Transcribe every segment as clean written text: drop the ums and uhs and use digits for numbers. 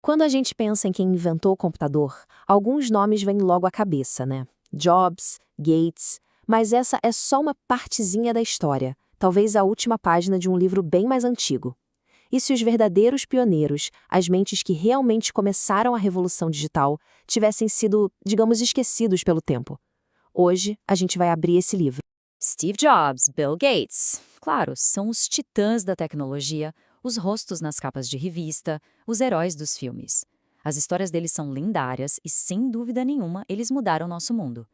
Quando a gente pensa em quem inventou o computador, alguns nomes vêm logo à cabeça, né? Jobs, Gates, mas essa é só uma partezinha da história, talvez a última página de um livro bem mais antigo. E se os verdadeiros pioneiros, as mentes que realmente começaram a revolução digital, tivessem sido, digamos, esquecidos pelo tempo? Hoje, a gente vai abrir esse livro. Steve Jobs, Bill Gates. Claro, são os titãs da tecnologia, os rostos nas capas de revista, os heróis dos filmes. As histórias deles são lendárias e, sem dúvida nenhuma, eles mudaram nosso mundo.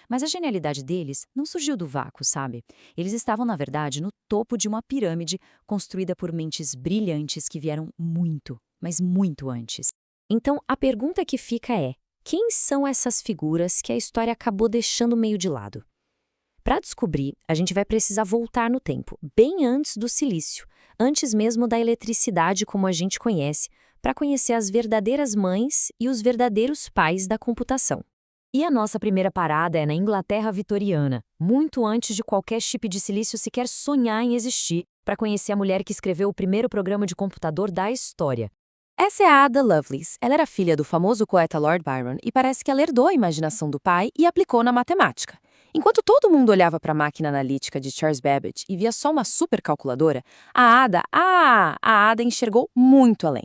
Mas a genialidade deles não surgiu do vácuo, sabe? Eles estavam, na verdade, no topo de uma pirâmide construída por mentes brilhantes que vieram muito, mas muito antes. Então, a pergunta que fica é: quem são essas figuras que a história acabou deixando meio de lado? Para descobrir, a gente vai precisar voltar no tempo, bem antes do silício, antes mesmo da eletricidade como a gente conhece, para conhecer as verdadeiras mães e os verdadeiros pais da computação. E a nossa primeira parada é na Inglaterra vitoriana, muito antes de qualquer chip de silício sequer sonhar em existir, para conhecer a mulher que escreveu o primeiro programa de computador da história. Essa é a Ada Lovelace. Ela era filha do famoso poeta Lord Byron e parece que ela herdou a imaginação do pai e aplicou na matemática. Enquanto todo mundo olhava para a máquina analítica de Charles Babbage e via só uma supercalculadora, a Ada enxergou muito além.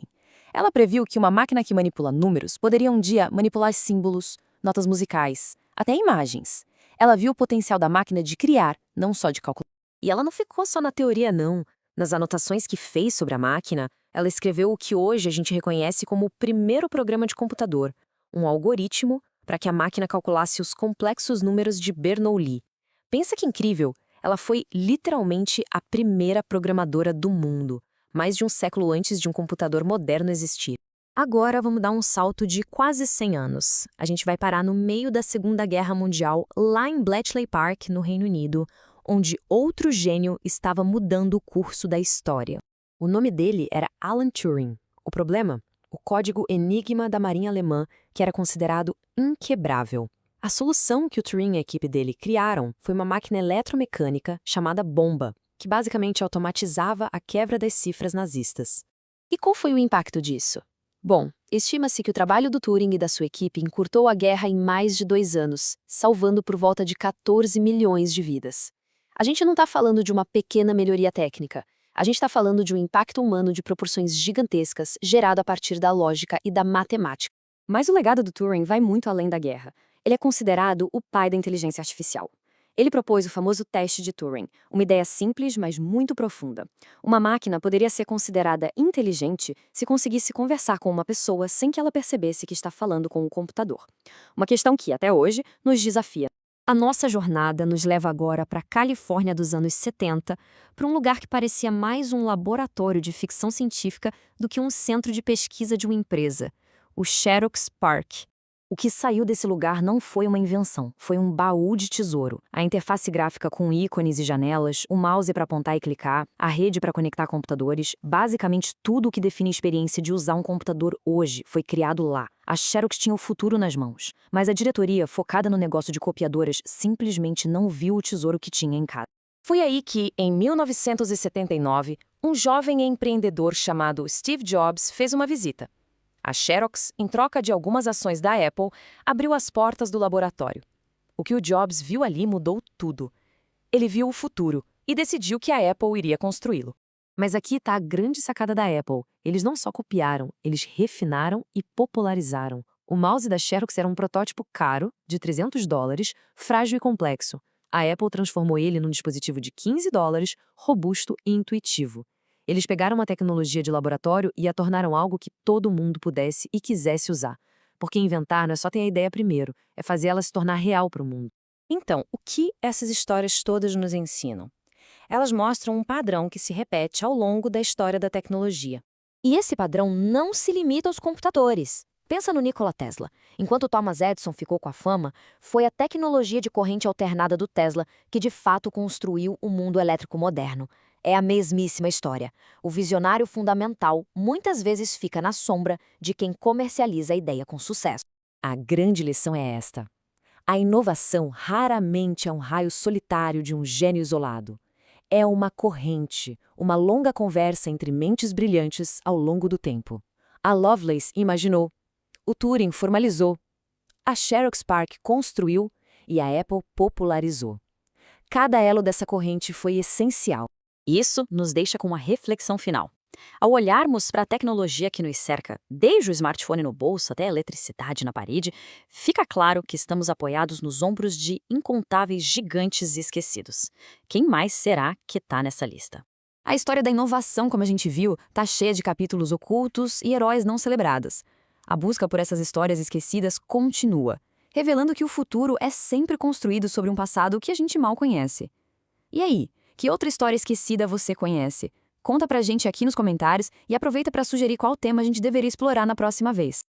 Ela previu que uma máquina que manipula números poderia um dia manipular símbolos, notas musicais, até imagens. Ela viu o potencial da máquina de criar, não só de calcular. E ela não ficou só na teoria, não. Nas anotações que fez sobre a máquina, ela escreveu o que hoje a gente reconhece como o primeiro programa de computador, um algoritmo para que a máquina calculasse os complexos números de Bernoulli. Pensa que incrível! Ela foi literalmente a primeira programadora do mundo, mais de um século antes de um computador moderno existir. Agora vamos dar um salto de quase 100 anos. A gente vai parar no meio da Segunda Guerra Mundial, lá em Bletchley Park, no Reino Unido, onde outro gênio estava mudando o curso da história. O nome dele era Alan Turing. O problema? O código Enigma da Marinha Alemã, que era considerado inquebrável. A solução que o Turing e a equipe dele criaram foi uma máquina eletromecânica chamada bomba, que basicamente automatizava a quebra das cifras nazistas. E qual foi o impacto disso? Bom, estima-se que o trabalho do Turing e da sua equipe encurtou a guerra em mais de 2 anos, salvando por volta de 14 milhões de vidas. A gente não está falando de uma pequena melhoria técnica. A gente está falando de um impacto humano de proporções gigantescas gerado a partir da lógica e da matemática. Mas o legado do Turing vai muito além da guerra. Ele é considerado o pai da inteligência artificial. Ele propôs o famoso teste de Turing, uma ideia simples, mas muito profunda. Uma máquina poderia ser considerada inteligente se conseguisse conversar com uma pessoa sem que ela percebesse que está falando com um computador. Uma questão que, até hoje, nos desafia. A nossa jornada nos leva agora para a Califórnia dos anos 70, para um lugar que parecia mais um laboratório de ficção científica do que um centro de pesquisa de uma empresa, o Xerox PARC. O que saiu desse lugar não foi uma invenção, foi um baú de tesouro. A interface gráfica com ícones e janelas, o mouse para apontar e clicar, a rede para conectar computadores, basicamente tudo o que define a experiência de usar um computador hoje foi criado lá. A Xerox tinha o futuro nas mãos, mas a diretoria, focada no negócio de copiadoras, simplesmente não viu o tesouro que tinha em casa. Foi aí que, em 1979, um jovem empreendedor chamado Steve Jobs fez uma visita. A Xerox, em troca de algumas ações da Apple, abriu as portas do laboratório. O que o Jobs viu ali mudou tudo. Ele viu o futuro e decidiu que a Apple iria construí-lo. Mas aqui está a grande sacada da Apple. Eles não só copiaram, eles refinaram e popularizaram. O mouse da Xerox era um protótipo caro, de $300, frágil e complexo. A Apple transformou ele num dispositivo de $15, robusto e intuitivo. Eles pegaram uma tecnologia de laboratório e a tornaram algo que todo mundo pudesse e quisesse usar. Porque inventar não é só ter a ideia primeiro, é fazer ela se tornar real para o mundo. Então, o que essas histórias todas nos ensinam? Elas mostram um padrão que se repete ao longo da história da tecnologia. E esse padrão não se limita aos computadores. Pensa no Nikola Tesla. Enquanto Thomas Edison ficou com a fama, foi a tecnologia de corrente alternada do Tesla que de fato construiu o mundo elétrico moderno. É a mesmíssima história. O visionário fundamental muitas vezes fica na sombra de quem comercializa a ideia com sucesso. A grande lição é esta: a inovação raramente é um raio solitário de um gênio isolado. É uma corrente, uma longa conversa entre mentes brilhantes ao longo do tempo. A Lovelace imaginou. O Turing formalizou. A Xerox PARC construiu e a Apple popularizou. Cada elo dessa corrente foi essencial. Isso nos deixa com uma reflexão final. Ao olharmos para a tecnologia que nos cerca, desde o smartphone no bolso até a eletricidade na parede, fica claro que estamos apoiados nos ombros de incontáveis gigantes esquecidos. Quem mais será que está nessa lista? A história da inovação, como a gente viu, está cheia de capítulos ocultos e heróis não celebrados. A busca por essas histórias esquecidas continua, revelando que o futuro é sempre construído sobre um passado que a gente mal conhece. E aí, que outra história esquecida você conhece? Conta pra gente aqui nos comentários e aproveita para sugerir qual tema a gente deveria explorar na próxima vez.